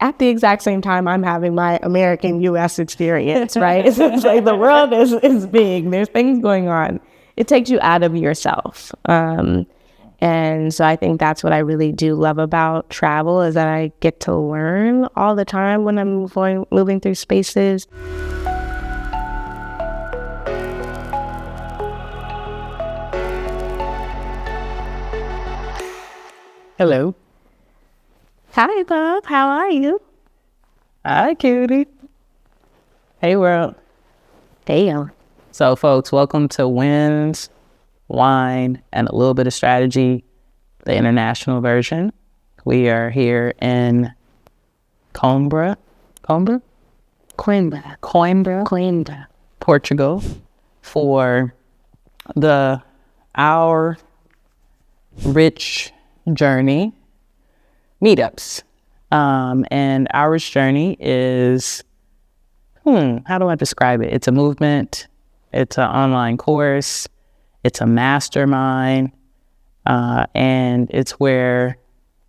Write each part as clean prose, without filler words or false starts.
at the exact same time I'm having my American US experience, right? It's like the world is big. There's things going on. It takes you out of yourself. And so I think that's what I really do love about travel, is that I get to learn all the time when I'm moving through spaces. Hello. Hi, Bob. How are you? Hi, cutie. Hey, world. Damn. So, folks, welcome to Winds, Wine, and a Little Bit of Strategy, the international version. We are here in Coimbra, Portugal, for our rich journey meetups. And our journey is, how do I describe it? It's a movement. It's an online course. It's a mastermind. And it's where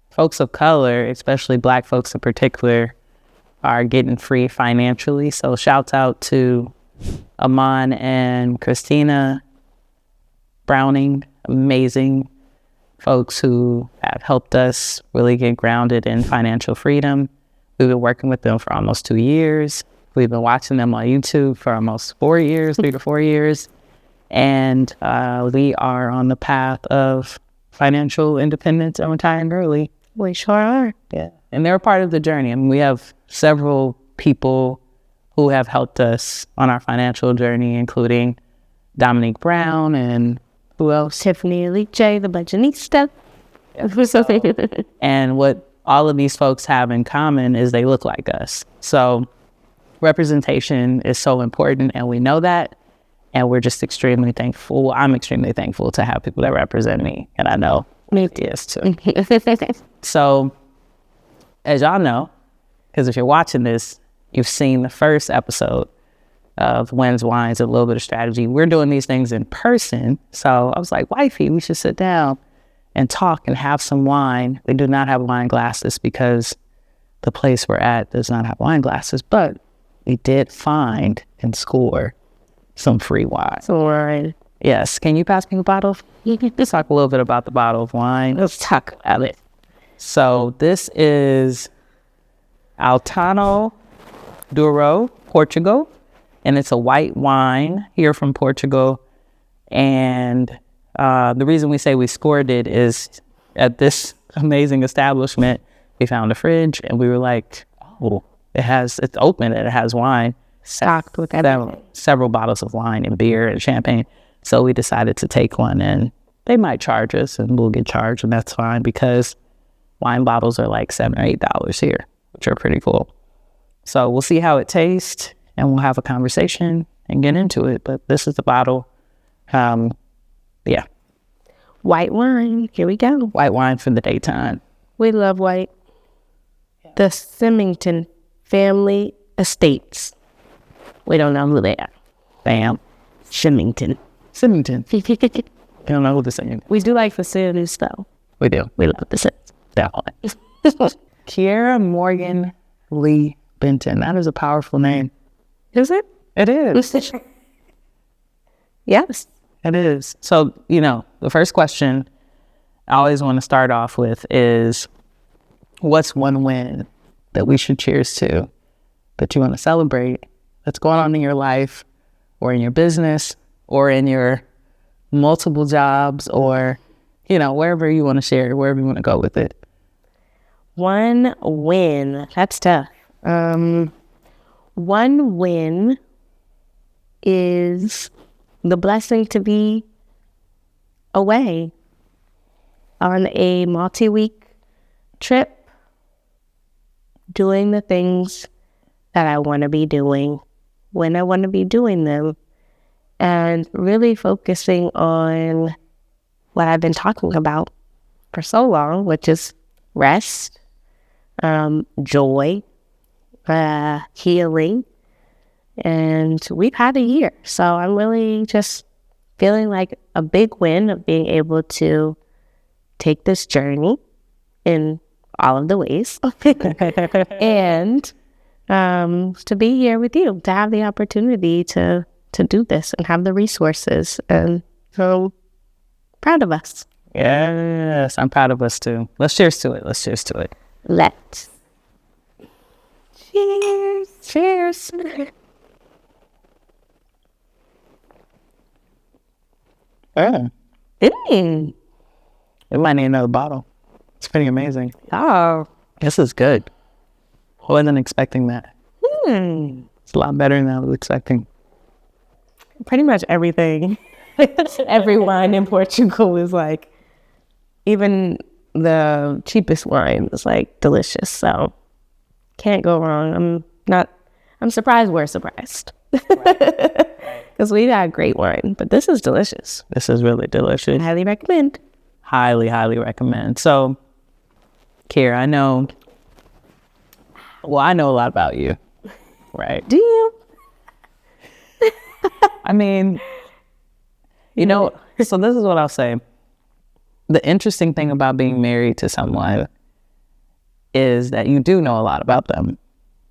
folks of color, especially Black folks in particular, are getting free financially. So shouts out to Aman and Christina Browning, amazing folks who have helped us really get grounded in financial freedom. We've been working with them for almost 2 years. We've been watching them on YouTube for almost 4 years, 3 to 4 years. And we are on the path of financial independence and retiring early. We sure are. Yeah. And they're a part of the journey. I mean, we have several people who have helped us on our financial journey, including Dominique Brown and who else? Tiffany Aliche, the Budgetista. And what all of these folks have in common is they look like us. So representation is so important, and we know that. And we're just extremely thankful. I'm extremely thankful to have people that represent me. And I know me is too. So as y'all know, because if you're watching this, you've seen the first episode of Winds, Wines, and a Little Bit of Strategy. We're doing these things in person. So I was like, wifey, we should sit down and talk and have some wine. We do not have wine glasses because the place we're at does not have wine glasses, but we did find and score some free wine. So, right. Yes. Can you pass me a bottle? Let's talk a little bit about the bottle of wine. Let's talk about it. So this is Altano Douro, Portugal. And it's a white wine here from Portugal. And the reason we say we scored it is at this amazing establishment, we found a fridge and we were like, oh, it's open and it has wine. Stocked with several bottles of wine and beer and champagne. So we decided to take one, and they might charge us and we'll get charged, and that's fine because wine bottles are like $7 or $8 here, which are pretty cool. So we'll see how it tastes. And we'll have a conversation and get into it. But this is the bottle. Yeah. White wine. Here we go. White wine for the daytime. We love white. Yeah. The Symington Family Estates. We don't know who they are. Bam. Symington. You don't know who the Sims. We do like the Sims, though. We do. We love the Sims. Definitely. Kiara Lee-Benton. That is a powerful name. Is it? It is. Yes. It is. So, the first question I always want to start off with is, what's one win that we should cheers to, that you want to celebrate, that's going on in your life or in your business or in your multiple jobs or, wherever you want to share, wherever you want to go with it? One win. That's tough. One win is the blessing to be away on a multi-week trip, doing the things that I want to be doing when I want to be doing them, and really focusing on what I've been talking about for so long, which is rest, joy, healing. And we've had a year, so I'm really just feeling like a big win of being able to take this journey in all of the ways. And to be here with you, to have the opportunity to do this and have the resources. And so proud of us. Yes, I'm proud of us too. Let's cheers to it. Let's cheers to it. Let's. Cheers. Cheers. It might need another bottle. It's pretty amazing. Oh. This is good. I wasn't expecting that. It's a lot better than I was expecting. Pretty much everything. Every wine in Portugal is like, even the cheapest wine is like delicious. So can't go wrong. I'm surprised we're surprised. Because we've had great wine, but this is delicious. This is really delicious. I highly recommend. Highly, highly recommend. So, Kiara, I know a lot about you, right? Do you? I mean, so this is what I'll say. The interesting thing about being married to someone is that you do know a lot about them.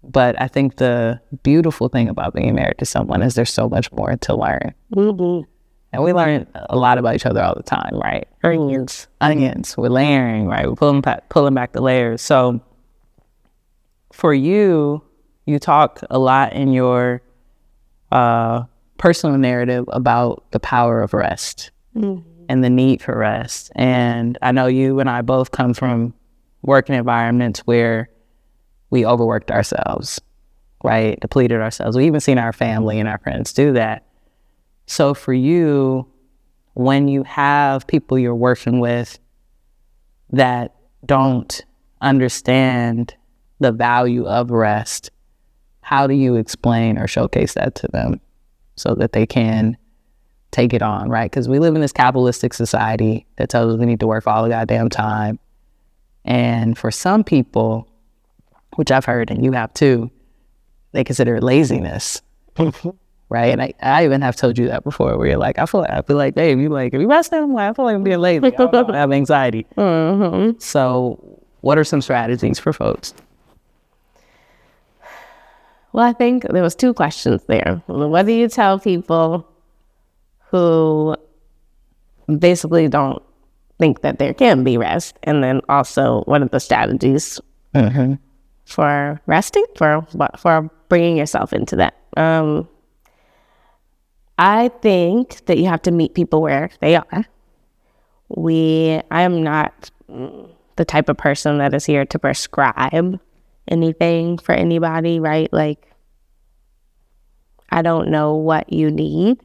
But I think the beautiful thing about being married to someone is there's so much more to learn. Mm-hmm. And we learn a lot about each other all the time, right? Onions. We're layering, right? We're pulling back the layers. So for you talk a lot in your personal narrative about the power of rest and the need for rest. And I know you and I both come from working environments where we overworked ourselves, right? Depleted ourselves. We even seen our family and our friends do that. So for you, when you have people you're working with that don't understand the value of rest, how do you explain or showcase that to them so that they can take it on, right? Because we live in this capitalistic society that tells us we need to work all the goddamn time. And for some people, which I've heard, and you have too, they consider it laziness, right? And I even have told you that before, where you're like, I feel like, babe, you like, if you resting, I'm like, I feel like I'm being lazy. I have anxiety. Mm-hmm. So what are some strategies for folks? Well, I think there was two questions there. What do you tell people who basically don't think that there can be rest? And then also, what are the strategies for resting, for bringing yourself into that? I think that you have to meet people where they are. I am not the type of person that is here to prescribe anything for anybody, right? Like, I don't know what you need.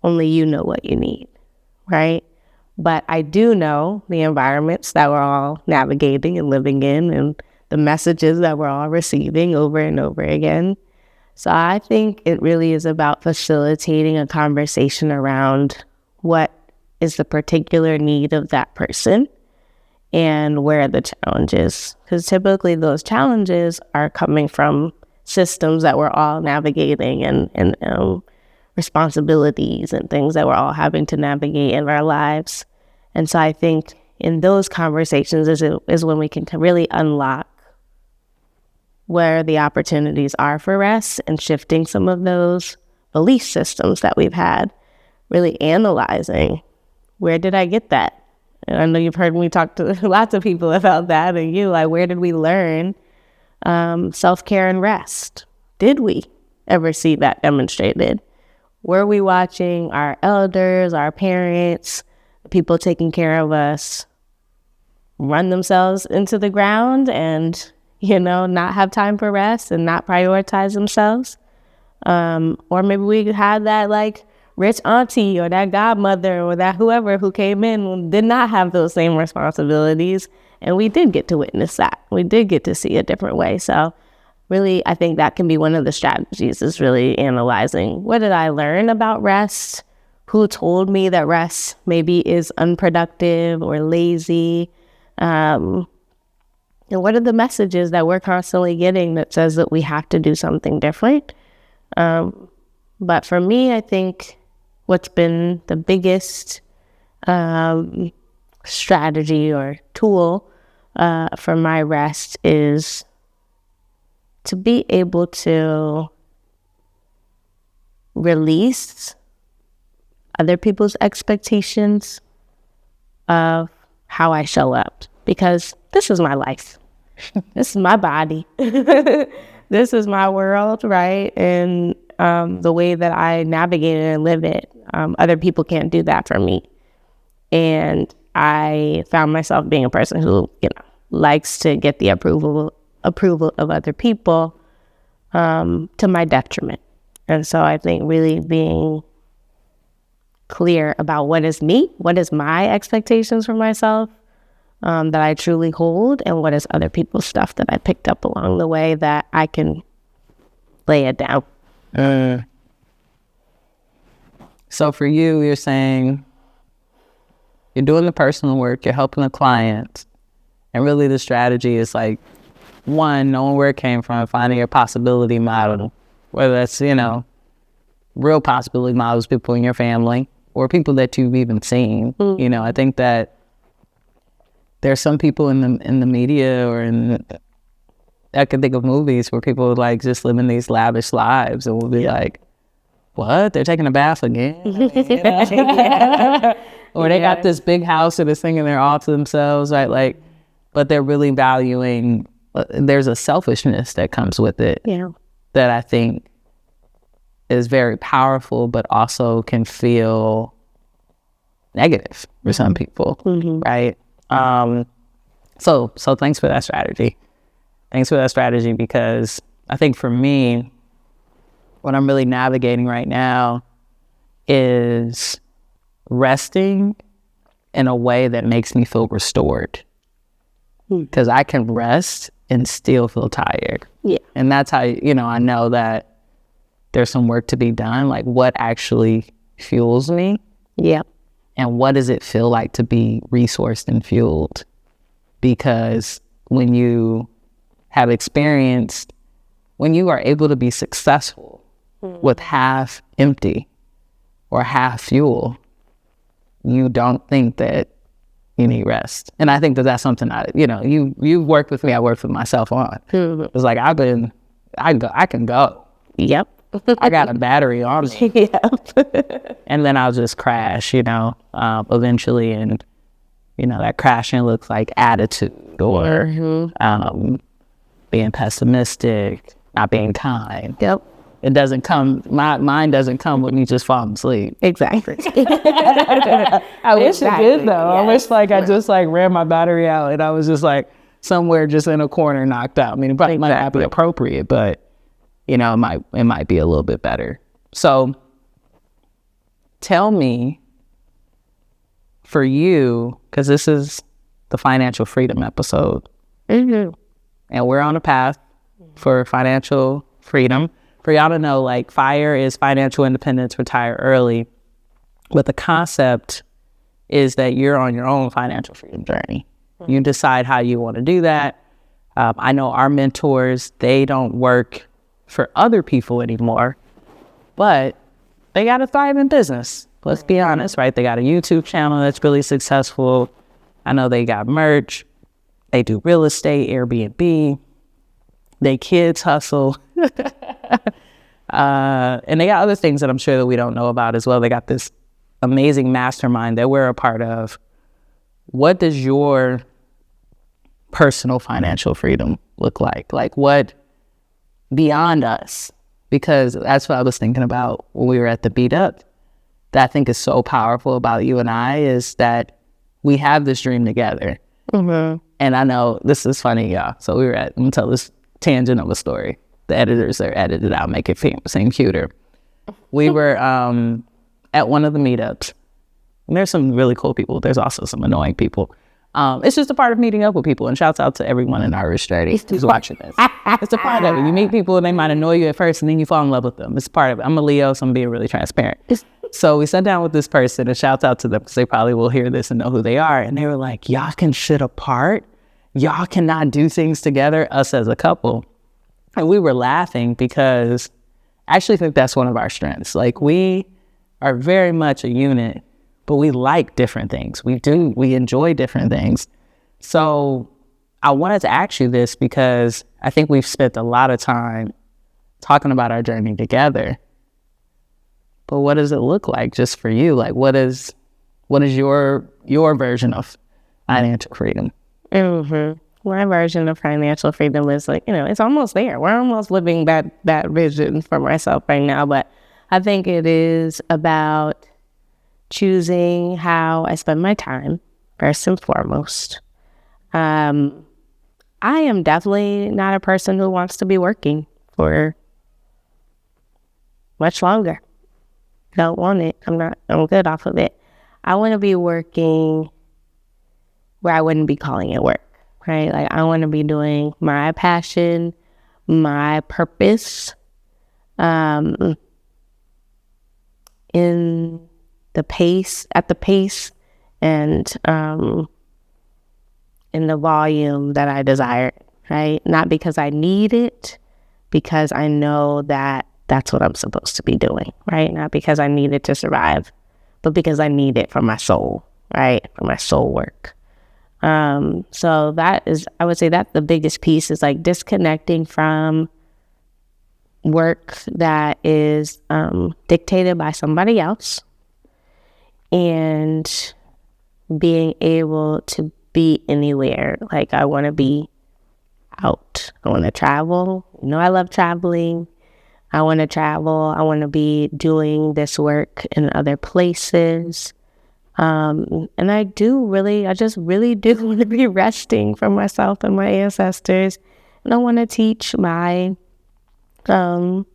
Only you know what you need, right? But I do know the environments that we're all navigating and living in, and the messages that we're all receiving over and over again. So I think it really is about facilitating a conversation around what is the particular need of that person and where are the challenges. Because typically those challenges are coming from systems that we're all navigating and responsibilities and things that we're all having to navigate in our lives. And so I think in those conversations is when we can really unlock where the opportunities are for rest and shifting some of those belief systems that we've had, really analyzing, where did I get that? And I know you've heard me talk to lots of people about that, and where did we learn self-care and rest? Did we ever see that demonstrated? Were we watching our elders, our parents, the people taking care of us, run themselves into the ground and not have time for rest and not prioritize themselves? Or maybe we had that like rich auntie or that godmother or that whoever who came in who did not have those same responsibilities, and we did get to witness that. We did get to see a different way. So really, I think that can be one of the strategies, is really analyzing, what did I learn about rest? Who told me that rest maybe is unproductive or lazy? And what are the messages that we're constantly getting that says that we have to do something different? But for me, I think what's been the biggest strategy or tool for my rest is to be able to release other people's expectations of how I show up, because this is my life. This is my body. This is my world, right? And the way that I navigate it and live it, other people can't do that for me. And I found myself being a person who, likes to get the approval of other people to my detriment. And so I think really being clear about what is me, what is my expectations for myself that I truly hold, and what is other people's stuff that I picked up along the way that I can lay it down. So for you, you're saying you're doing the personal work, you're helping the client, and really the strategy is like, one, knowing where it came from, finding your possibility model, whether that's, real possibility models, people in your family, or people that you've even seen. I think that there's some people in the media or I can think of movies where people like just living these lavish lives, and we'll be like, what? They're taking a bath again? Or they got this big house or this thing and they're all to themselves, right? Like, but they're really valuing, there's a selfishness that comes with it that I think is very powerful, but also can feel negative for some people, right? So thanks for that strategy. Thanks for that strategy, because I think for me, what I'm really navigating right now is resting in a way that makes me feel restored. Because I can rest and still feel tired. Yeah. And that's how, I know that there's some work to be done. Like, what actually fuels me? Yeah. And what does it feel like to be resourced and fueled? Because when you have experienced, when you are able to be successful with half empty or half fuel, you don't think that you need rest. And I think that that's something you worked with me, I worked with myself on. It's like I can go. Yep. I got a battery on me. Yep. And then I'll just crash, eventually. And, that crashing looks like attitude or being pessimistic, not being kind. Yep. It doesn't come, my mind doesn't come with me just falling asleep. Exactly. I wish it did though. Yes. I wish I just ran my battery out and I was just somewhere just in a corner knocked out. I mean, it probably might not be appropriate, but it might be a little bit better. So tell me, for you, because this is the financial freedom episode, and we're on a path for financial freedom. For y'all to know, FIRE is financial independence, retire early. But the concept is that you're on your own financial freedom journey. You decide how you want to do that. I know our mentors, they don't work for other people anymore, but they got to thrive in business. Let's be honest, right? They got a YouTube channel that's really successful. I know they got merch. They do real estate, Airbnb. They kids hustle. And they got other things that I'm sure that we don't know about as well. They got this amazing mastermind that we're a part of. What does your personal financial freedom look like? What beyond us? Because that's what I was thinking about when we were at the Beat Up. That I think is so powerful about you and I is that we have this dream together. And I know this is funny, y'all. So I'm gonna tell this tangent of a story. The editors are edited out, make it seem cuter. We were at one of the meetups. And there's some really cool people. There's also some annoying people. It's just a part of meeting up with people. And shouts out to everyone in Irish Journey who's watching this. It's a part of it. You meet people and they might annoy you at first and then you fall in love with them. It's part of it. I'm a Leo, so I'm being really transparent. So we sat down with this person and shouts out to them because they probably will hear this and know who they are. And they were like, y'all can shit apart. Y'all cannot do things together, us as a couple. And we were laughing because I actually think that's one of our strengths. We are very much a unit, but we like different things. We enjoy different things. So I wanted to ask you this because I think we've spent a lot of time talking about our journey together. But what does it look like just for you? Like, what is your version of financial freedom? My version of financial freedom is like, it's almost there. We're almost living that vision for myself right now. But I think it is about choosing how I spend my time, first and foremost. I am definitely not a person who wants to be working for much longer. Don't want it. I'm good off of it. I want to be working where I wouldn't be calling it work, right? Like, I want to be doing my passion, my purpose, at the pace, and in the volume that I desire, right? Not because I need it, because I know that that's what I'm supposed to be doing, right? Not because I need it to survive, but because I need it for my soul, right? For my soul work. So that is, I would say that's the biggest piece, is like disconnecting from work that is dictated by somebody else, and being able to be anywhere. Like, I want to be out. I want to travel. I love traveling. I want to travel. I want to be doing this work in other places. And I just really do want to be resting from myself and my ancestors. And I want to teach my the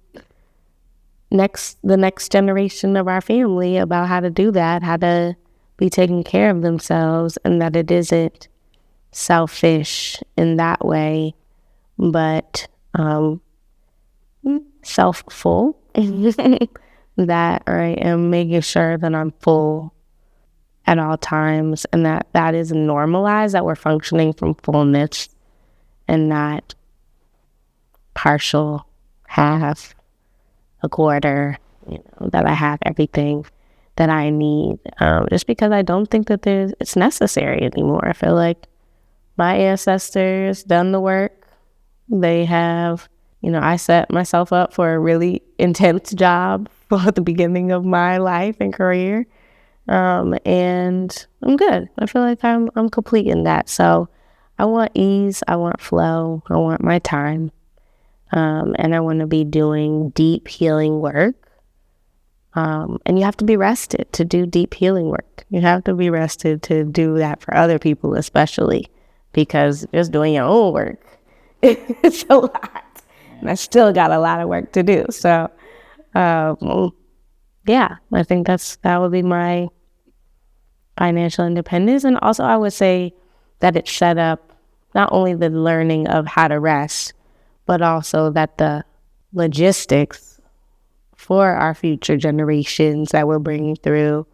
next generation of our family about how to do that, how to be taking care of themselves, and that it isn't selfish in that way, but self-full. That I am making sure that I'm full at all times, and that is normalized, that we're functioning from fullness and not partial, half, a quarter, that I have everything that I need, just because I don't think that it's necessary anymore. I feel like my ancestors done the work. They have, I set myself up for a really intense job at the beginning of my life and career, and I'm good. I feel like I'm complete in that. So I want ease, I want flow, I want my time, and I want to be doing deep healing work. And you have to be rested to do deep healing work. You have to be rested to do that for other people, especially, because just doing your own work, it's a lot. And I still got a lot of work to do. So, yeah, I think that would be my financial independence. And also, I would say that it's set up not only the learning of how to rest, but also that the logistics for our future generations that we're bringing through,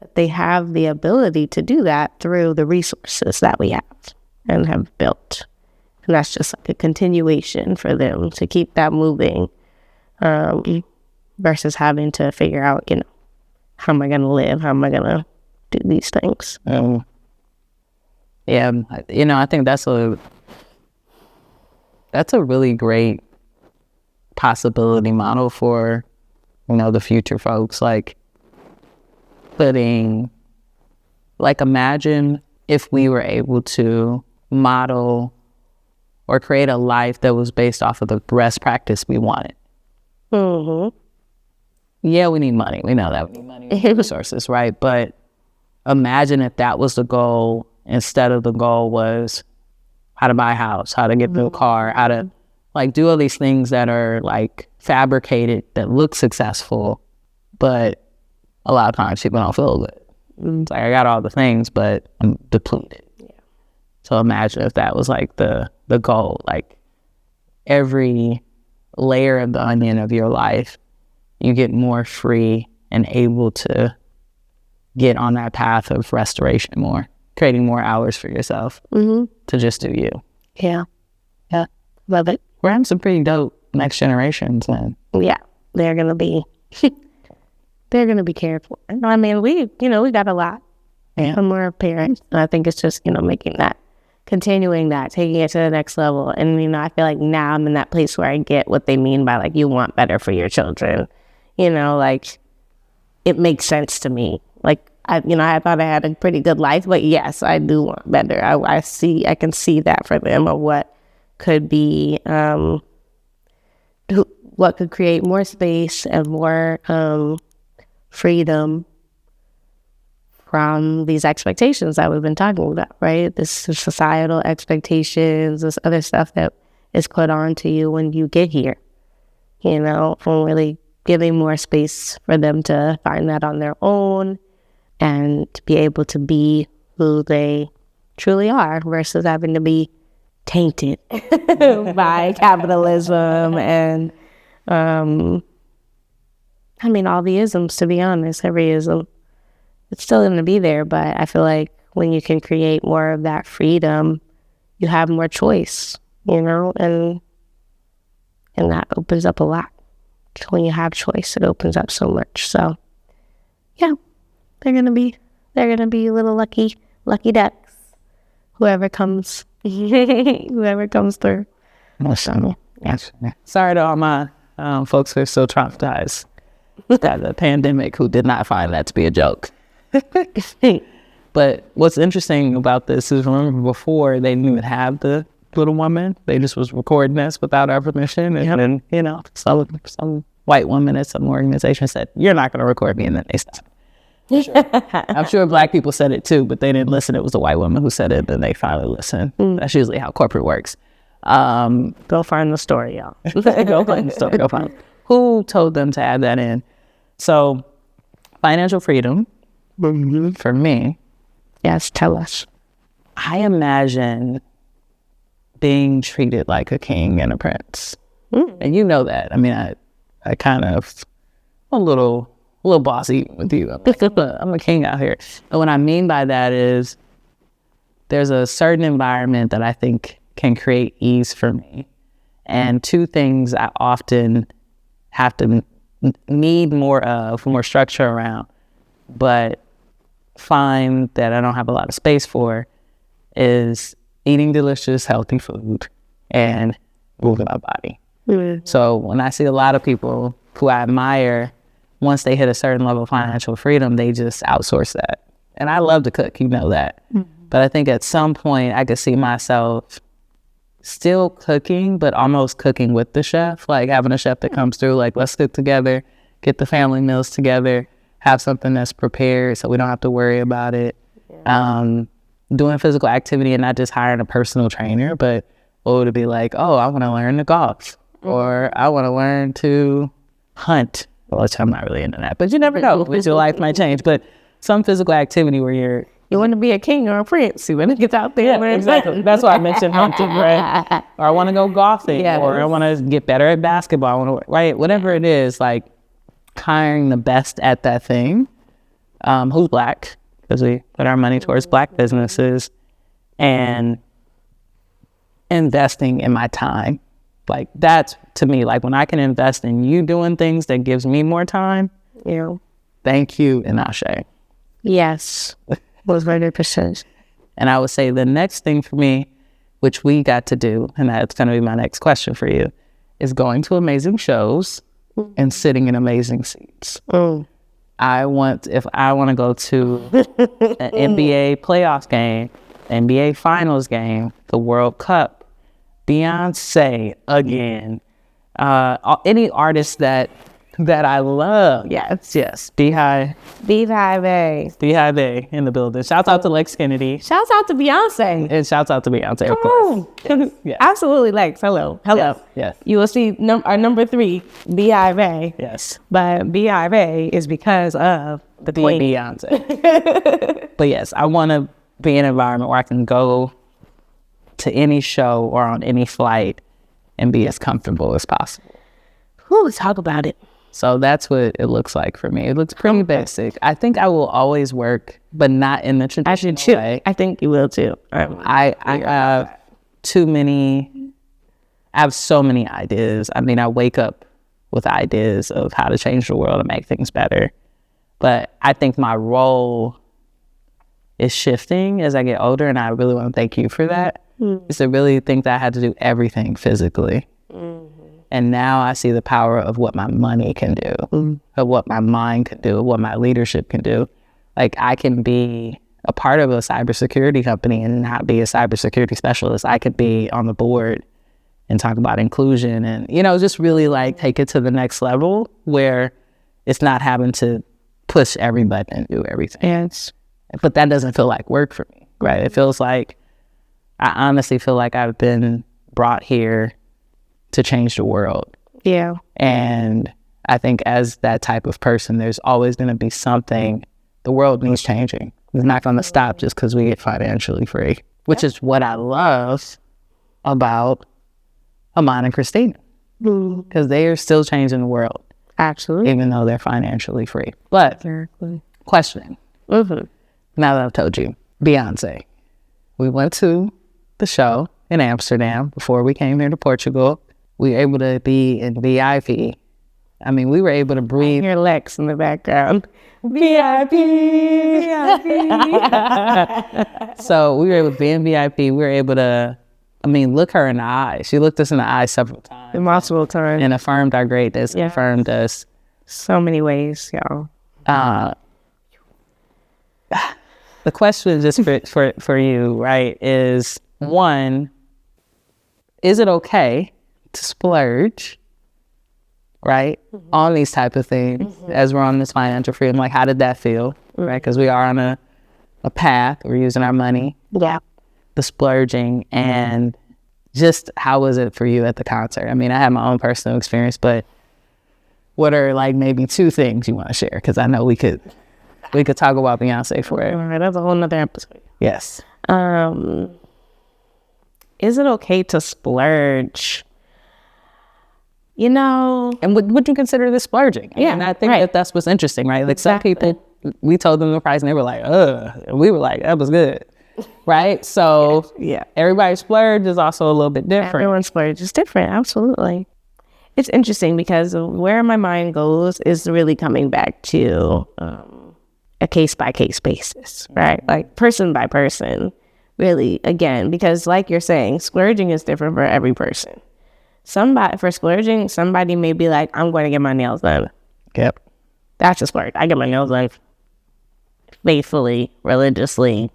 that they have the ability to do that through the resources that we have and have built. And that's just like a continuation for them to keep that moving, versus having to figure out, how am I going to live? How am I going to do these things? Yeah, I think that's a really great possibility model for, the future folks. Like, imagine if we were able to model or create a life that was based off of the best practice we wanted. Mm-hmm. Yeah, we need money. We know that we need money, we need resources, right? But imagine if that was the goal, instead of the goal was how to buy a house, how to get a new car, how to do all these things that are fabricated, that look successful, but a lot of times people don't feel good. It's I got all the things, but I'm depleted. Yeah. So imagine if that was the goal, every layer of the onion of your life, you get more free and able to get on that path of restoration more, creating more hours for yourself to just do you. Yeah. Love it. We're having some pretty dope next generations, man. Yeah, they're gonna be cared for. I mean, we got a lot from our parents, and I think it's just making that continuing that, taking it to the next level. And, you know, I feel like now I'm in that place where I get what they mean by, like, you want better for your children. You know, like, it makes sense to me. Like, I thought I had a pretty good life, but yes, I do want better. I can see that for them, of what could be, what could create more space and more freedom from these expectations that we've been talking about, right? This societal expectations, this other stuff that is put on to you when you get here, you know, from really giving more space for them to find that on their own and to be able to be who they truly are versus having to be tainted by capitalism and, all the isms, to be honest, every ism. It's still going to be there, but I feel like when you can create more of that freedom, you have more choice, you know, and that opens up a lot. When you have choice, it opens up so much. So, yeah, they're gonna be little lucky ducks. Whoever comes through. So, yes. Sorry to all my folks who are still traumatized by the pandemic who did not find that to be a joke. But what's interesting about this is, remember before they didn't even have the little woman, they just was recording us without our permission, and then, you know, some white woman at some organization said, "You're not going to record me," and then they stopped. Sure. I'm sure Black people said it too, but they didn't listen. It was the white woman who said it, and they finally listened. That's usually how corporate works. Go find the story, y'all. Go find the story. Go find it. Who told them to add that in? So, financial freedom. For me, yes, tell us. I imagine being treated like a king and a prince, and you know that. I mean, I kind of a little bossy with you. I'm a king out here, and what I mean by that is there's a certain environment that I think can create ease for me, and two things I often have to need more structure around, but find that I don't have a lot of space for, is eating delicious, healthy food and moving my body. So when I see a lot of people who I admire, once they hit a certain level of financial freedom, they just outsource that. And I love to cook, you know that. But I think at some point I could see myself still cooking, but almost cooking with the chef, like having a chef that comes through, like, let's cook together, get the family meals together, have something that's prepared so we don't have to worry about it. Doing physical activity and not just hiring a personal trainer, but to be like, oh, I want to learn to golf, or I want to learn to hunt. Well, I'm not really into that, but you never know. Your life might change. But some physical activity where you want to be a king or a prince. You want to get out there. Yeah, exactly. That's why I mentioned hunting, right? Or I want to go golfing, or I want to get better at basketball, right? Whatever it is, like, hiring the best at that thing, who's Black, because we put our money towards Black businesses, and investing in my time. Like, that's, to me, like, when I can invest in you doing things that gives me more time, thank you and ashe. Yes, 100%. And I would say the next thing for me, which we got to do, and that's going to be my next question for you, is going to amazing shows and sitting in amazing seats. If I want to go to an NBA playoffs game, NBA finals game, the World Cup, Beyonce again, any artist that I love. Yes. Beehive A in the building. Shouts out to Lex Kennedy. Shouts out to Beyonce. And shouts out to Beyonce, of course. Yes. Absolutely, Lex. Hello. Yes. You will see our number 3, Beehive A. Yes. But Beehive A is because of the queen. Beyonce. But yes, I want to be in an environment where I can go to any show or on any flight and be as comfortable as possible. Let's talk about it. So that's what it looks like for me. It looks pretty basic. I think I will always work, but not in the traditional way. I think you will too. I have I have so many ideas. I mean, I wake up with ideas of how to change the world and make things better. But I think my role is shifting as I get older, and I really want to thank you for that. Is to really think that I had to do everything physically. And now I see the power of what my money can do, of what my mind can do, of what my leadership can do. Like, I can be a part of a cybersecurity company and not be a cybersecurity specialist. I could be on the board and talk about inclusion and, you know, just really like take it to the next level where it's not having to push everybody and do everything. Yes. But that doesn't feel like work for me, right? It feels like, I honestly feel like I've been brought here to change the world. Yeah. And I think as that type of person, there's always going to be something. The world needs changing. It's not going to stop just because we get financially free, which is what I love about Amon and Christina, because they are still changing the world. Absolutely. Even though they're financially free. But Exactly. question, now that I've told you, Beyonce, we went to the show in Amsterdam before we came here to Portugal. We were able to be in VIP. I mean, we were able to breathe. I hear Lex in the background. VIP, VIP. So we were able to be in VIP. We were able to, I mean, look her in the eyes. She looked us in the eyes several times. Multiple times. And affirmed our greatness, Yeah. affirmed us. So many ways, y'all. The question just for you, right, is one, is it okay to splurge, right, on these type of things as we're on this financial freedom? Like, how did that feel, right? Because we are on a path. We're using our money. Yeah. The splurging, and just how was it for you at the concert? I mean, I had my own personal experience, but what are like maybe two things you want to share? Because I know we could talk about Beyonce for it. All right, that's a whole nother episode. Yes. Is it okay to splurge? You know, And would you consider this splurging? Yeah, and I think right. that's what's interesting, right? Like Exactly. some people, we told them the price and they were like, and we were like, that was good, right? So yeah. everybody's splurge is also a little bit different. Everyone's splurge is different. Absolutely. It's interesting because where my mind goes is really coming back to a case-by-case basis, right? Like person by person, really, again, because like you're saying, splurging is different for every person. For splurging, somebody may be like, I'm going to get my nails done. Yep. That's a splurge. I get my nails done faithfully, religiously.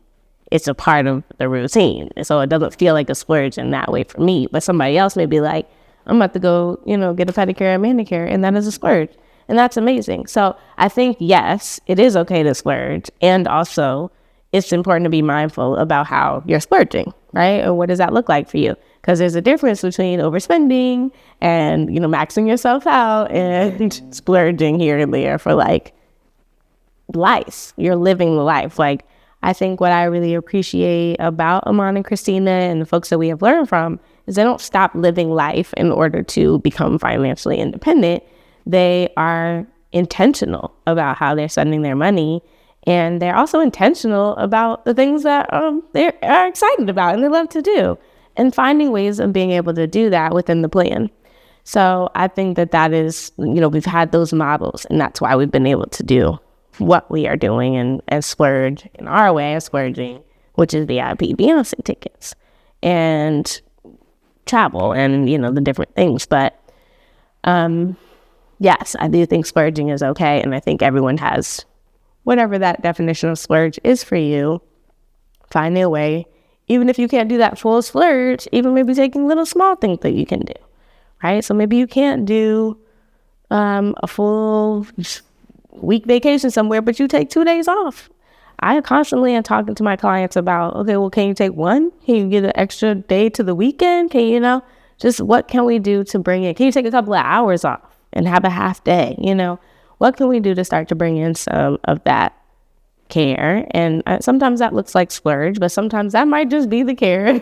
It's a part of the routine. And so it doesn't feel like a splurge in that way for me. But somebody else may be like, I'm about to go, get a pedicure and manicure, and that is a splurge. And that's amazing. So I think, yes, it is okay to splurge. And also, it's important to be mindful about how you're splurging, right? Or what does that look like for you? Because there's a difference between overspending and, maxing yourself out and splurging here and there for like life. You're living the life. Like, I think what I really appreciate about Amon and Christina and the folks that we have learned from is they don't stop living life in order to become financially independent. They are intentional about how they're spending their money. And they're also intentional about the things that they are excited about and they love to do, and finding ways of being able to do that within the plan. So I think that is, we've had those models, and that's why we've been able to do what we are doing and splurge in our way of splurging, which is VIP Beyonce tickets and travel and, the different things. But yes, I do think splurging is okay. And I think everyone has whatever that definition of splurge is for you. Find a way, even if you can't do that full splurge, even maybe taking little small things that you can do, right? So maybe you can't do a full week vacation somewhere, but you take 2 days off. I constantly am talking to my clients about, okay, well, can you take one? Can you get an extra day to the weekend? Can you, just what can we do to bring in? Can you take a couple of hours off and have a half day? What can we do to start to bring in some of that care? And sometimes that looks like splurge, but sometimes that might just be the care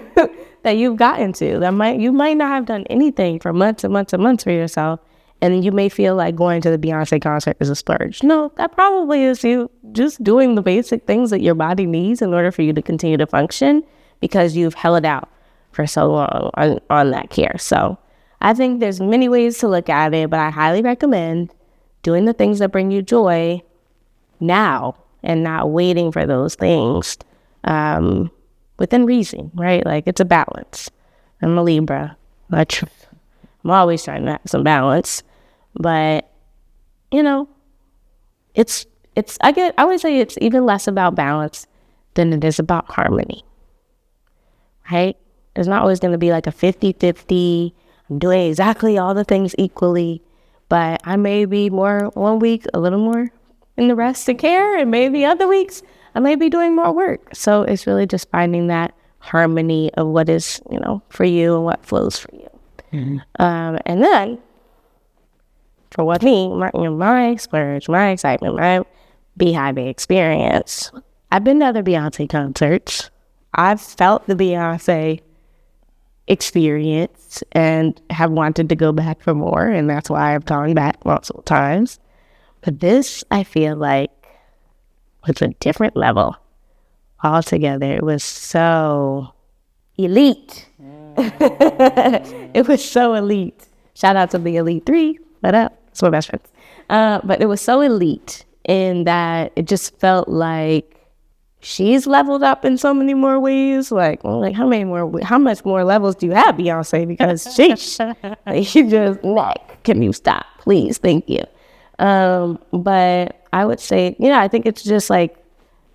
that you've gotten to. You might not have done anything for months and months and months for yourself, and you may feel like going to the Beyonce concert is a splurge. No, that probably is you just doing the basic things that your body needs in order for you to continue to function, because you've held it out for so long on that care. So I think there's many ways to look at it, but I highly recommend doing the things that bring you joy now and not waiting for those things within reason, right? Like, it's a balance. I'm a Libra. I'm always trying to have some balance, but I would say it's even less about balance than it is about harmony, right? It's not always going to be like a 50-50. I'm doing exactly all the things equally, but I may be more one week, a little more in the rest to care, and maybe other weeks I may be doing more work. So it's really just finding that harmony of what is, for you and what flows for you. Mm-hmm. And then for what my splurge, my excitement, my Beehive experience, I've been to other Beyonce concerts. I've felt the Beyonce experience and have wanted to go back for more, and that's why I've gone back multiple times. But this, I feel like, was a different level altogether. It was so elite. It was so elite. Shout out to the Elite 3. What up? That's my best friends. But it was so elite in that it just felt like she's leveled up in so many more ways. Like how much more levels do you have, Beyonce? Because sheesh, you just can you stop, please? Thank you. But I would say, I think it's just like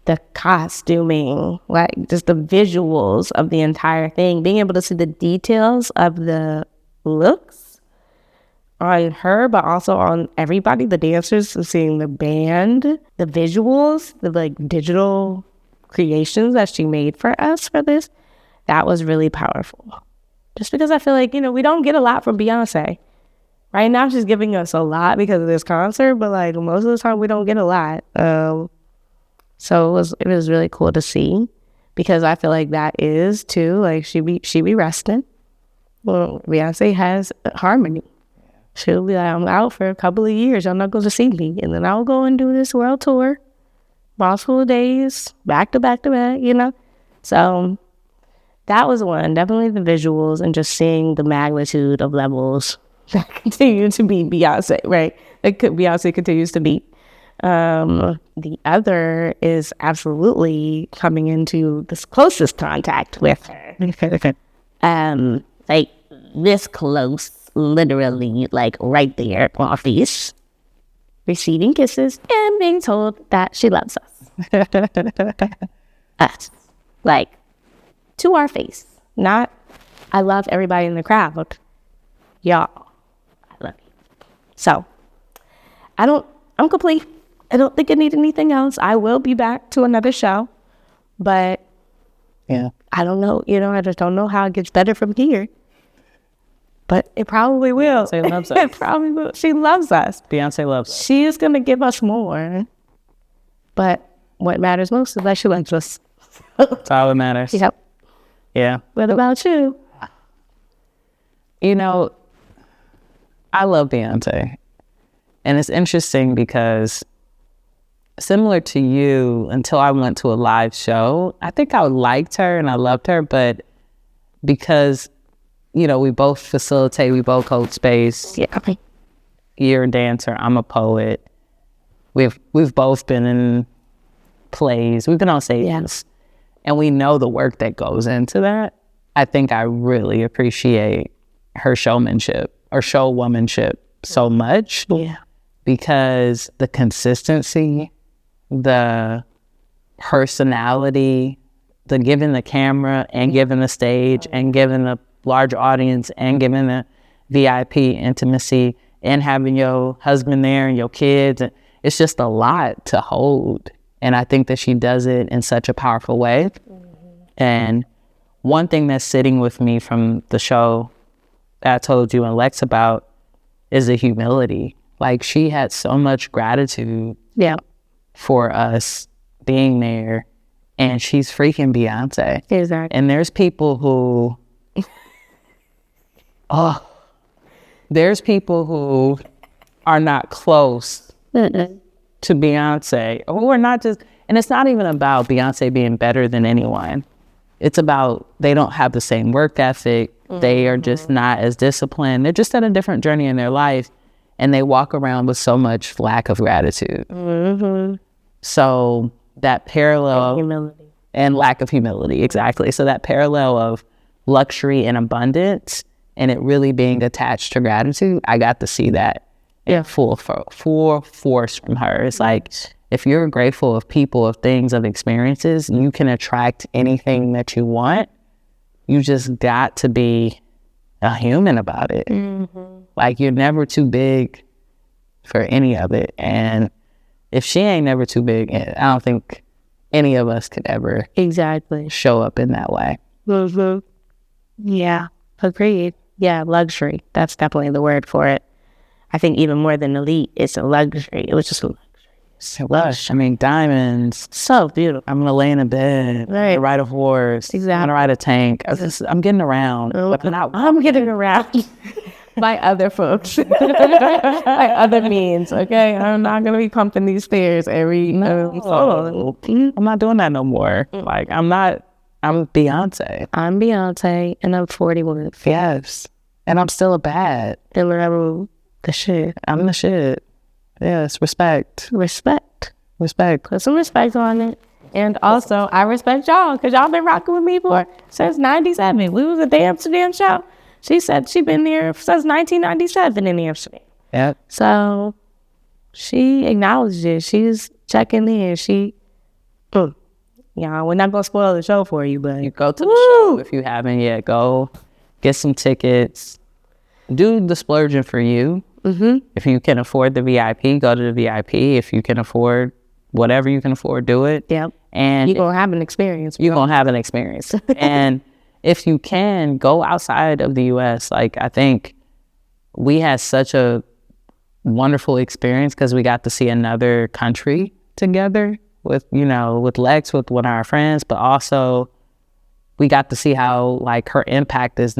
the costuming, like just the visuals of the entire thing, being able to see the details of the looks on her, but also on everybody, the dancers, and seeing the band, the visuals, the like digital creations that she made for us for this, that was really powerful. Just because I feel like, we don't get a lot from Beyonce. Right now she's giving us a lot because of this concert, but like most of the time we don't get a lot. So it was really cool to see, because I feel like that is too, like she be resting. Well, Beyonce has harmony. She'll be like, I'm out for a couple of years. Y'all not going to see me. And then I'll go and do this world tour. Multiple days, back to back to back, So that was one. Definitely the visuals and just seeing the magnitude of levels that continue to be Beyonce, right? That Beyonce continues to be. The other is absolutely coming into this closest contact with her. Like this close. Literally, like right there on our face, receiving kisses and being told that she loves us. Us. Like, to our face. Not, I love everybody in the crowd. Y'all, I love you. So, I'm complete. I don't think I need anything else. I will be back to another show, but yeah, I don't know, I just don't know how it gets better from here. But it probably will. Beyonce loves us. It probably will. She loves us. Beyonce loves us. She is going to give us more. But what matters most is that she loves us. That's all that matters. Yep. Yeah. What about you? I love Beyonce. And it's interesting because similar to you, until I went to a live show, I think I liked her and I loved her, but because we both facilitate, we both hold space. Yeah. You're a dancer, I'm a poet. We've both been in plays, we've been on stages, and we know the work that goes into that. I think I really appreciate her showmanship or showwomanship so much. Yeah. Because the consistency, the personality, the giving the camera and giving the stage and giving the large audience and giving the VIP intimacy and having your husband there and your kids. It's just a lot to hold. And I think that she does it in such a powerful way. Mm-hmm. And one thing that's sitting with me from the show that I told you and Lex about is the humility. Like, she had so much gratitude for us being there. And she's freaking Beyonce. Exactly. And there's people who... there's people who are not close to Beyonce, who are not just, and it's not even about Beyonce being better than anyone. It's about they don't have the same work ethic. Mm-hmm. They are just not as disciplined. They're just at a different journey in their life, and they walk around with so much lack of gratitude. Mm-hmm. So that parallel, and lack of humility. Exactly. So that parallel of luxury and abundance, and it really being attached to gratitude, I got to see that in full force from her. It's like, if you're grateful of people, of things, of experiences, you can attract anything that you want. You just got to be a human about it. Like, you're never too big for any of it. And if she ain't never too big, I don't think any of us could ever show up in that way. Yeah, agreed. Yeah, luxury. That's definitely the word for it. I think even more than elite, it's a luxury. It was just a luxury. So lush. I mean, diamonds. So beautiful. I'm gonna lay in a bed. Right. I'm gonna ride a horse. Exactly. I'm gonna ride a tank. I'm getting around. I'm getting around by other folks, by other means. Okay, I'm not gonna be pumping these stairs every. I'm not doing that no more. Like, I'm Beyonce. I'm Beyonce, and I'm 41. Yes, and I'm still a bad. And I'm the shit. I'm the shit. Yes, respect. Put some respect on it. And also, I respect y'all, because y'all been rocking with me since 97. We was at the Amsterdam show. She said she been there since 1997 in Amsterdam. Yep. So she acknowledged it. She's checking in. Yeah, we're not going to spoil the show for you, but you go to the show if you haven't yet. Go get some tickets. Do the splurging for you. If you can afford the VIP, go to the VIP. If you can afford whatever you can afford, do it. Yep. And you're going to have an experience. You're going to have an experience. And if you can, go outside of the U.S. Like, I think we had such a wonderful experience because we got to see another country together with Lex, with one of our friends, but also we got to see how, like, her impact is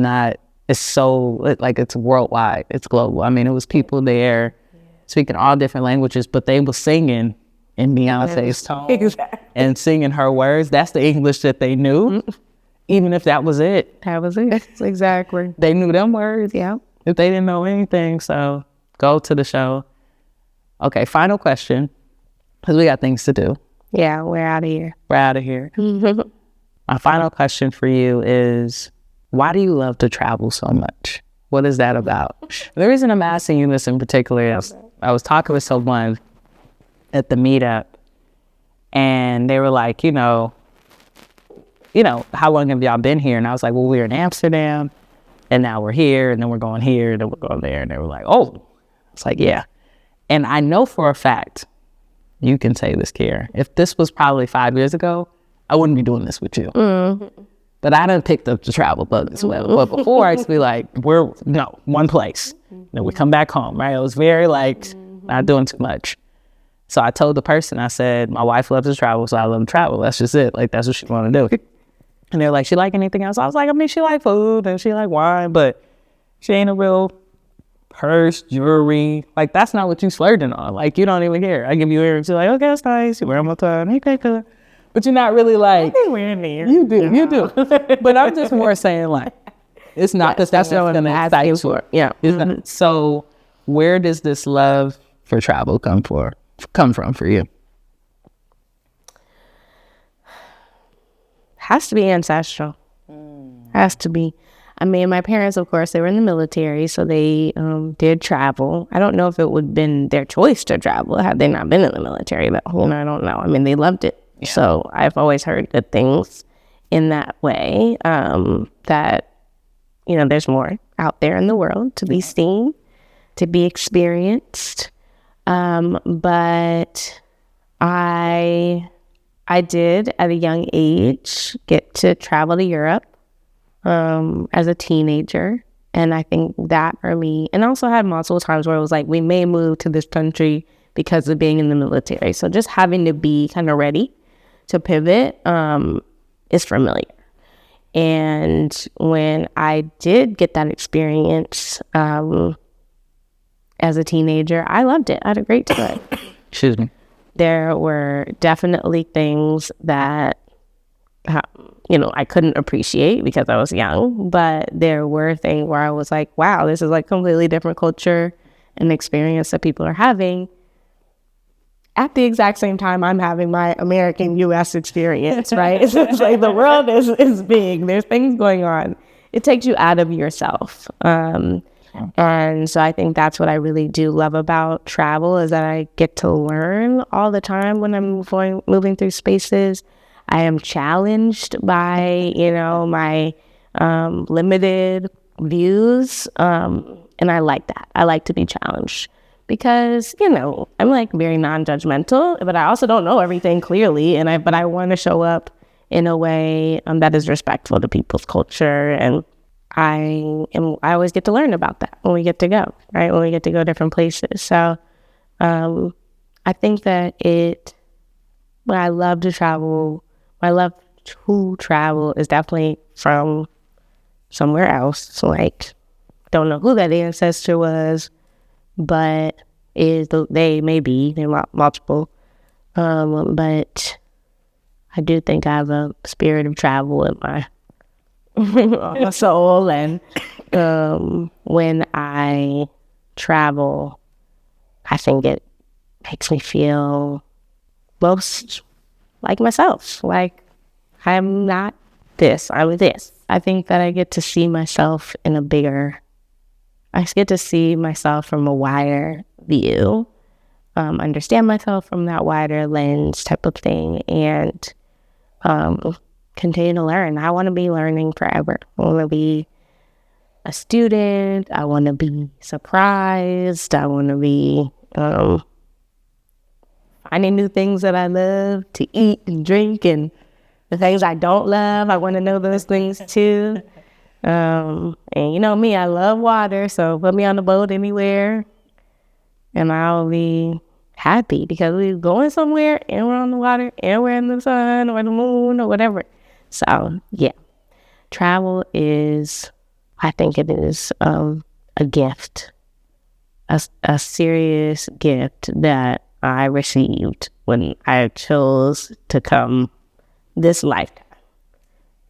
so, like, it's worldwide, it's global. I mean, it was people there speaking all different languages, but they were singing in Beyonce's tone and singing her words. That's the English that they knew, even if that was it. That was it. Exactly. They knew them words. Yeah. If they didn't know anything, so go to the show. Okay, final question, because we got things to do. Yeah, we're out of here. My final question for you is, why do you love to travel so much? What is that about? The reason I'm asking you this in particular is I was talking with someone at the meetup, and they were like, how long have y'all been here? And I was like, well, we were in Amsterdam, and now we're here, and then we're going here, and then we're going there. And they were like, oh. It's like, yeah. And I know for a fact, you can say this, Kiara, if this was probably 5 years ago, I wouldn't be doing this with you. But I done picked up the travel bug as well. But before, I used to be like, one place. Then we come back home, right? It was very, like, not doing too much. So I told the person, I said, my wife loves to travel, so I love to travel. That's just it. Like, that's what she want to do. And they're like, she like anything else? I was like, I mean, she like food and she like wine, but she ain't a real purse, jewelry. Like, that's not what you splurging on. Like, you don't even care. I give you earrings. You're like, okay, that's nice. You wear them all the time. Okay, cool. But you're not really like, I think we're in there. You do. But I'm just more saying, like, it's not because that's what I'm going to excite you for. Yeah. So where does this love for travel come from for you? Has to be ancestral. Has to be. I mean, my parents, of course, they were in the military, so they did travel. I don't know if it would have been their choice to travel had they not been in the military, but I don't know. I mean, they loved it. Yeah. So I've always heard good things in that way, that, there's more out there in the world to be seen, to be experienced. But I did at a young age get to travel to Europe as a teenager. And I think that for me, and also had multiple times where it was like, we may move to this country because of being in the military. So just having to be kind of ready to pivot is familiar. And when I did get that experience as a teenager, I loved it. I had a great time. Excuse me. There were definitely things that, I couldn't appreciate because I was young, but there were things where I was like, wow, this is like completely different culture and experience that people are having. at the exact same time I'm having my American US experience, right? It's like the world is big. There's things going on. It takes you out of yourself. And so I think that's what I really do love about travel, is that I get to learn all the time when I'm moving through spaces. I am challenged by, my limited views. And I like that. I like to be challenged because, I'm like very non-judgmental, but I also don't know everything clearly. But I want to show up in a way that is respectful to people's culture. And I always get to learn about that when we get to go, right? When we get to go different places. So I think that when I love to travel, is definitely from somewhere else. So like, don't know who that ancestor was, but they're multiple. But I do think I have a spirit of travel in my soul, and when I travel, I think it makes me feel most like myself. Like I'm not this, I'm this. I think that I get to see myself I get to see myself from a wider view, understand myself from that wider lens type of thing, and continue to learn. I want to be learning forever. I want to be a student. I want to be surprised. I want to be finding new things that I love to eat and drink, and the things I don't love, I want to know those things too. And me, I love water, so put me on the boat anywhere and I'll be happy because we're going somewhere and we're on the water and we're in the sun or the moon or whatever. So yeah, travel I think it is a gift, a serious gift that I received when I chose to come this lifetime.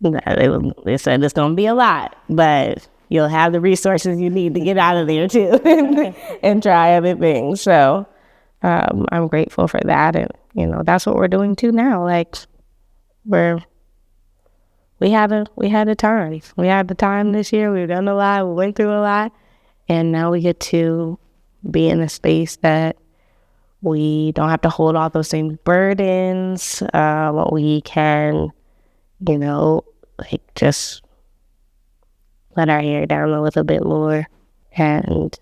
They said it's going to be a lot, but you'll have the resources you need to get out of there too and try other things. So I'm grateful for that. And, that's what we're doing too now. Like we had a time. We had the time this year. We've done a lot. We went through a lot. And now we get to be in a space that we don't have to hold all those same burdens. We can, just let our hair down a little bit more and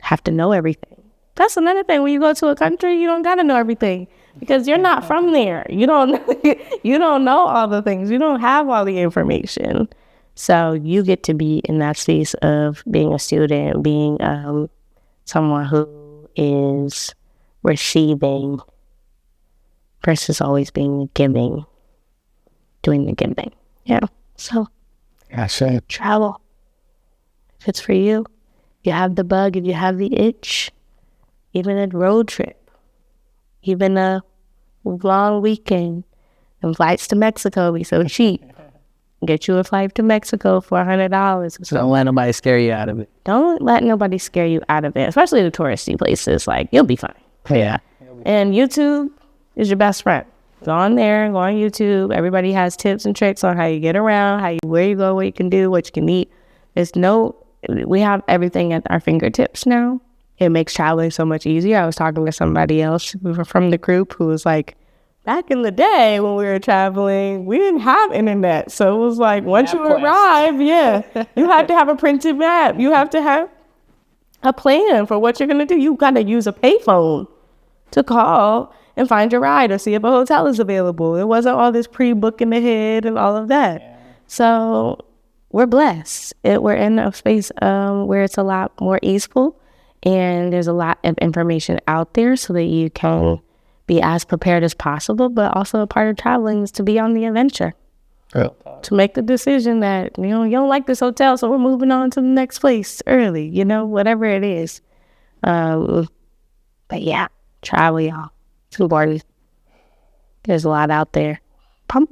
have to know everything. That's another thing. When you go to a country, you don't got to know everything because you're not from there. You don't know all the things. You don't have all the information. So you get to be in that space of being a student, being someone who is receiving versus always being giving, doing the giving. Yeah. So travel. If it's for you, you have the bug, if you have the itch, even a road trip, even a long weekend, and flights to Mexico be so cheap. Get you a flight to Mexico for $100. So don't let nobody scare you out of it. Don't let nobody scare you out of it, especially the touristy places. Like, you'll be fine. Yeah. And YouTube is your best friend. Go on there, go on YouTube. Everybody has tips and tricks on how you get around, where you go, what you can do, what you can eat. We have everything at our fingertips now. It makes traveling so much easier. I was talking to somebody else from the group who was like, back in the day when we were traveling, we didn't have internet. So it was like, once you arrive, you have to have a printed map. You have to have a plan for what you're going to do. You got to use a payphone to call and find your ride or see if a hotel is available. It wasn't all this pre-booking ahead and all of that. Yeah. So we're blessed. We're in a space where it's a lot more easeful and there's a lot of information out there so that you can be as prepared as possible, but also a part of traveling is to be on the adventure. Yeah. To make the decision that, you don't like this hotel, so we're moving on to the next place early, whatever it is. But yeah, travel, y'all. It's important. There's a lot out there.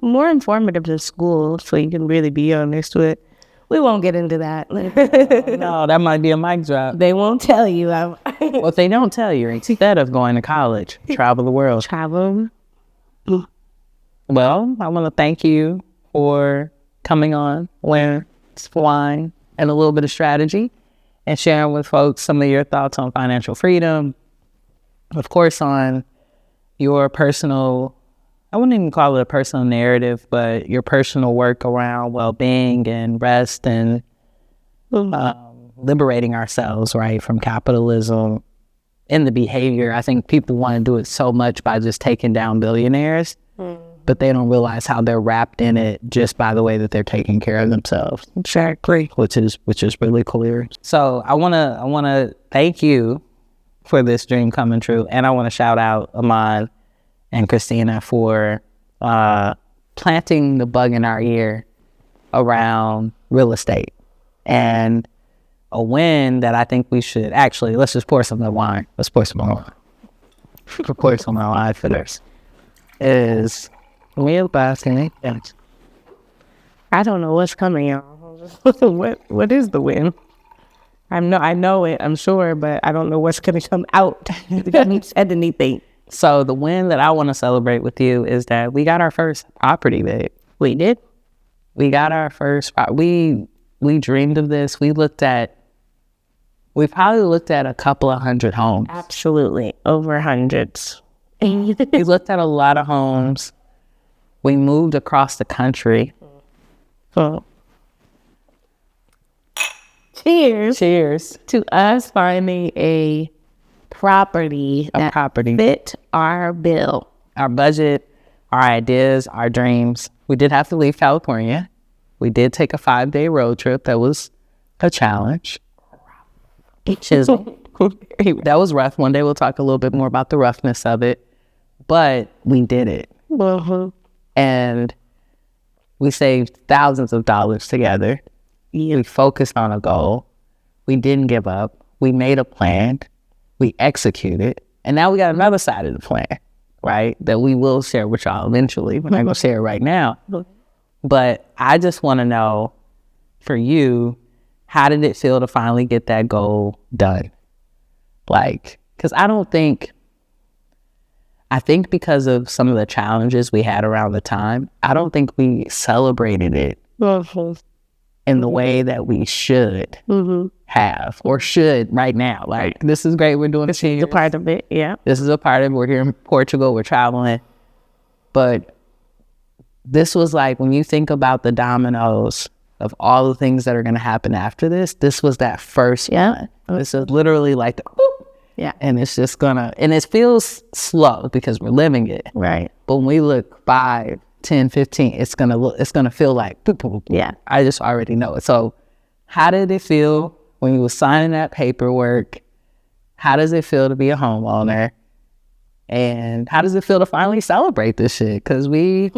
More informative than school, so you can really be honest with We won't get into that. No, that might be a mic drop. They won't tell you. Well, if they don't tell you, instead of going to college, travel the world. Travel. Well, I want to thank you for coming on, learn, wine, and a little bit of strategy, and sharing with folks some of your thoughts on financial freedom. Of course, on your personal, I wouldn't even call it a personal narrative, but your personal work around well-being and rest and liberating ourselves, right, from capitalism and the behavior. I think people want to do it so much by just taking down billionaires, but they don't realize how they're wrapped in it just by the way that they're taking care of themselves. Exactly. Which is really clear. So I wanna thank you for this dream coming true, and I want to shout out Amon and Christina for planting the bug in our ear around real estate, and a win that I think we should actually, let's just pour some of the wine. Let's pour some more wine. Pour some more wine for this. Is real basket. I don't know what's coming, y'all. What is the win? I know it, I'm sure, but I don't know what's going to come out. You haven't said anything. So the win that I want to celebrate with you is that we got our first property, babe. We did? We got our first, we dreamed of this. We probably looked at a couple of hundred homes. Absolutely. Over hundreds. We looked at a lot of homes. We moved across the country. Oh. Cheers. Cheers. To us finding a property that fit our bill. Our budget, our ideas, our dreams. We did have to leave California. We did take a 5-day road trip. That was a challenge. That was rough. One day we'll talk a little bit more about the roughness of it. But we did it. And we saved thousands of dollars together. We focused on a goal. We didn't give up. We made a plan. We executed. And now we got another side of the plan, right? That we will share with y'all eventually. We're not going to share it right now. But I just want to know, for you, how did it feel to finally get that goal done? Like, because I think because of some of the challenges we had around the time, I don't think we celebrated it in the way that we should have or should right now. Like, this is great. We're doing this is a part of it. Yeah. This is a part of it. We're here in Portugal. We're traveling. But this was like, when you think about the dominoes of all the things that are going to happen after this, this was that first one. This is literally like the whoop. Yeah. And it's just and it feels slow because we're living it. Right. But when we look 5, 10, 15, it's going to feel like, boop, boop, boop. Yeah. I just already know it. So how did it feel when you were signing that paperwork? How does it feel to be a homeowner? And how does it feel to finally celebrate this shit? Because we've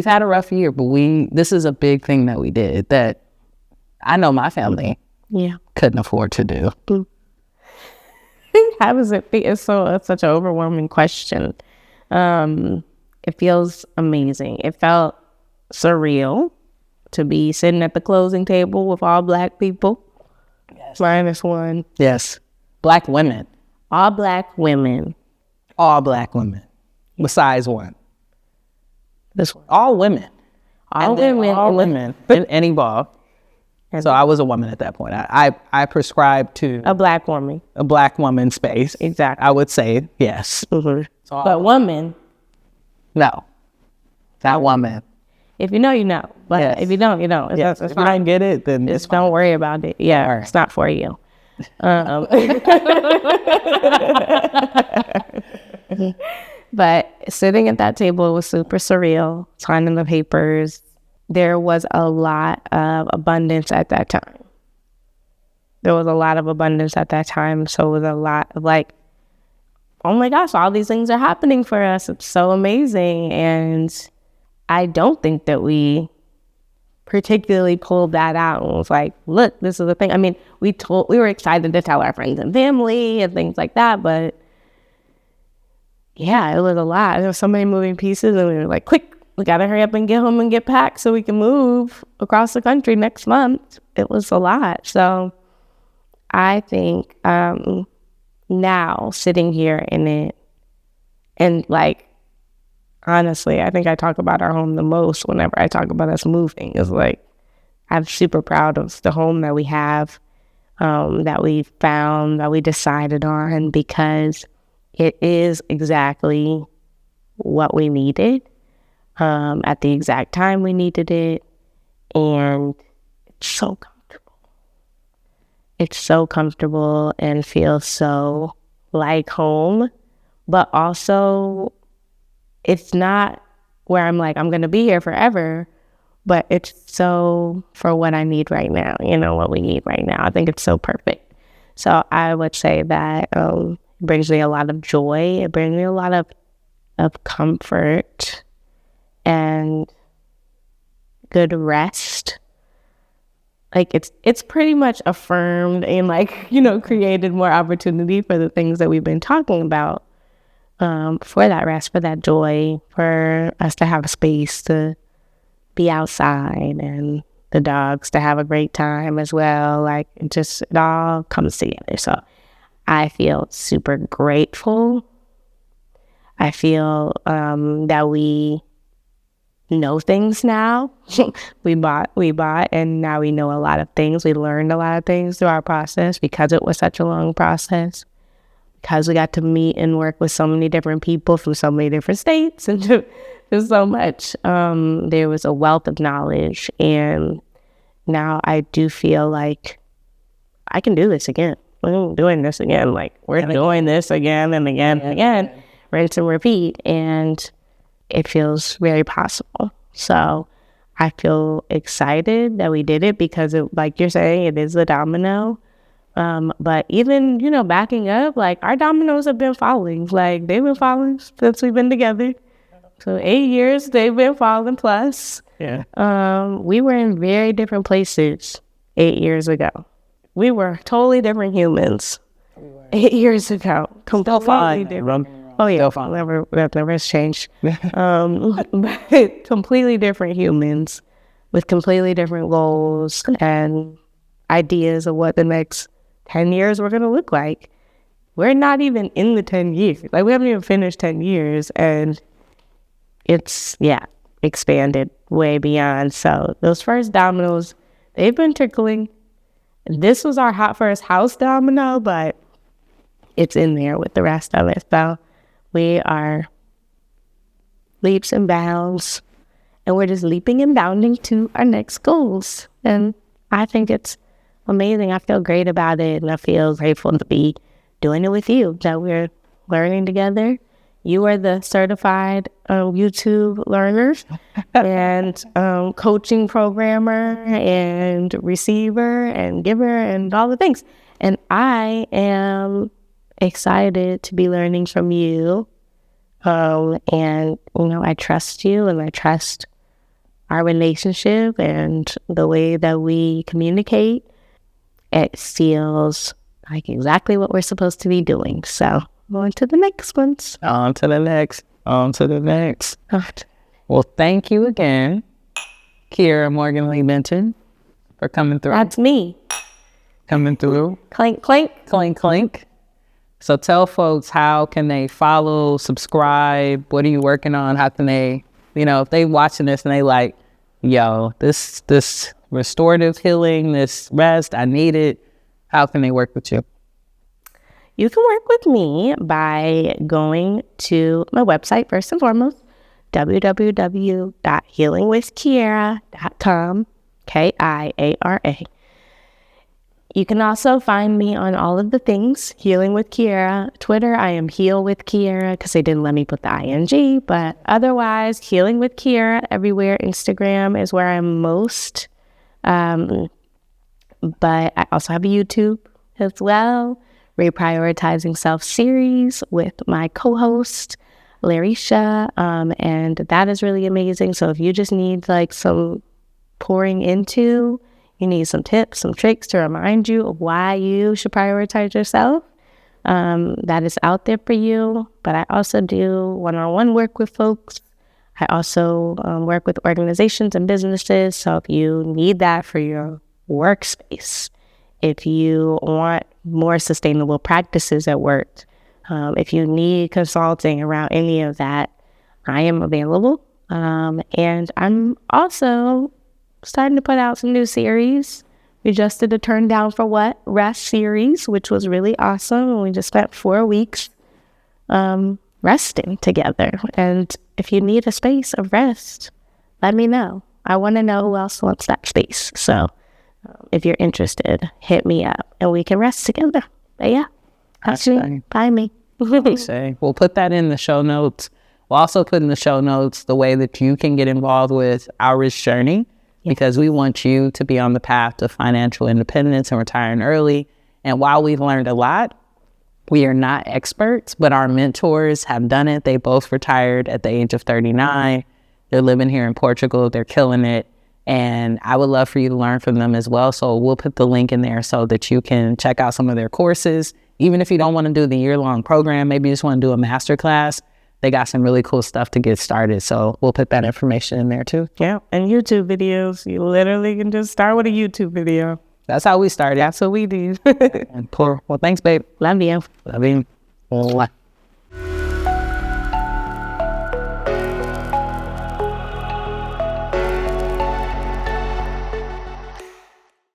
had a rough year, but this is a big thing that we did that I know my family couldn't afford to do. How does it feel? It's such an overwhelming question. It feels amazing. It felt surreal to be sitting at the closing table with all Black people. Yes. Minus one. Yes. Black women. All Black women. All Black women. Besides one. This one. All women. All women. And Evolve. So I was a woman at that point. I prescribed to a Black woman. A Black woman space. Exactly. I would say yes. Mm-hmm. So but woman. No. Not woman. If you know, you know. But if you don't, you don't. Yes. If you don't get it, then it's don't worry about it. Yeah, right. It's not for you. But sitting at that table was super surreal. Signing the papers. There was a lot of abundance at that time. So it was a lot of like, oh my gosh, all these things are happening for us. It's so amazing. And I don't think that we particularly pulled that out and was like, look, this is the thing. I mean, we were excited to tell our friends and family and things like that, but yeah, it was a lot. There were so many moving pieces and we were like, quick, we got to hurry up and get home and get packed so we can move across the country next month. It was a lot. So I think now sitting here in it, and like, honestly, I think I talk about our home the most whenever I talk about us moving. Is like, I'm super proud of the home that we have, that we found, that we decided on, because it is exactly what we needed at the exact time we needed it. And it's so comfortable. It's so comfortable and feels so like home, but also it's not where I'm like, I'm going to be here forever, but it's so for what I need right now, what we need right now. I think it's so perfect. So I would say that it brings me a lot of joy. It brings me a lot of comfort and good rest. Like it's pretty much affirmed and created more opportunity for the things that we've been talking about. For that rest, for that joy, for us to have a space to be outside and the dogs to have a great time as well. Like it all comes together. So I feel super grateful. I feel that we know things now. we bought, and now we know a lot of things. We learned a lot of things through our process because it was such a long process. Because we got to meet and work with so many different people from so many different states and there's so much. There was a wealth of knowledge, and now I do feel like I can do this again. We're doing this again. Like we're doing this again and again and again, rinse and repeat, and it feels very possible. So I feel excited that we did it because, like you're saying, it is a domino. But even, backing up, like our dominoes have been falling. Like they've been falling since we've been together. So 8 years, they've been falling plus. Yeah. We were in very different places 8 years ago. We were totally different humans 8 years ago. Completely different. Oh yeah, never has changed. But completely different humans with completely different goals and ideas of what the next 10 years we're going to look like. We're not even in the 10 years. Like we haven't even finished 10 years and it's, expanded way beyond. So those first dominoes, they've been trickling. This was our first house domino, but it's in there with the rest of it. So we are leaps and bounds, and we're just leaping and bounding to our next goals. And I think it's amazing. I feel great about it, and I feel grateful to be doing it with you, that we're learning together. You are the certified YouTube learner and coaching programmer and receiver and giver and all the things. And I am excited to be learning from you. And, I trust you, and I trust our relationship and the way that we communicate. It feels like exactly what we're supposed to be doing. So on to the next ones. On to the next. Well, thank you again, Kiara Morgan Lee-Benton, for coming through. That's me. Coming through. Clink, clink. Clink, clink. So tell folks, how can they follow, subscribe? What are you working on? How can they, if they watching this and they like, yo, this restorative healing, this rest, I need it. How can they work with you? You can work with me by going to my website, first and foremost, www.healingwithkiara.com, Kiara. You can also find me on all of the things, Healing with Kiara. Twitter, I am Heal with Kiara because they didn't let me put the ing, but otherwise, Healing with Kiara everywhere. Instagram is where I'm most. But I also have a YouTube as well, Reprioritizing Self series with my co-host, Larisha, and that is really amazing. So if you just need like some pouring into, you need some tips, some tricks to remind you of why you should prioritize yourself, that is out there for you. But I also do one-on-one work with folks. I also work with organizations and businesses. So if you need that for your workspace, if you want more sustainable practices at work, if you need consulting around any of that, I am available. And I'm also starting to put out some new series. We just did a Turn Down for What Rest series, which was really awesome. And we just spent 4 weeks resting together. And if you need a space of rest, let me know. I want to know who else wants that space. So if you're interested, hit me up and we can rest together. But yeah, that's me. Find me. We'll put that in the show notes. We'll also put in the show notes the way that you can get involved with our rich journey, because we want you to be on the path to financial independence and retiring early. And while we've learned a lot, we are not experts, but our mentors have done it. They both retired at the age of 39. They're living here in Portugal. They're killing it. And I would love for you to learn from them as well. So we'll put the link in there so that you can check out some of their courses. Even if you don't want to do the year-long program, maybe you just want to do a master class, they got some really cool stuff to get started. So we'll put that information in there too. Yeah, and YouTube videos. You literally can just start with a YouTube video. That's how we started. That's what we do. Well, thanks, babe. Love you. Love you.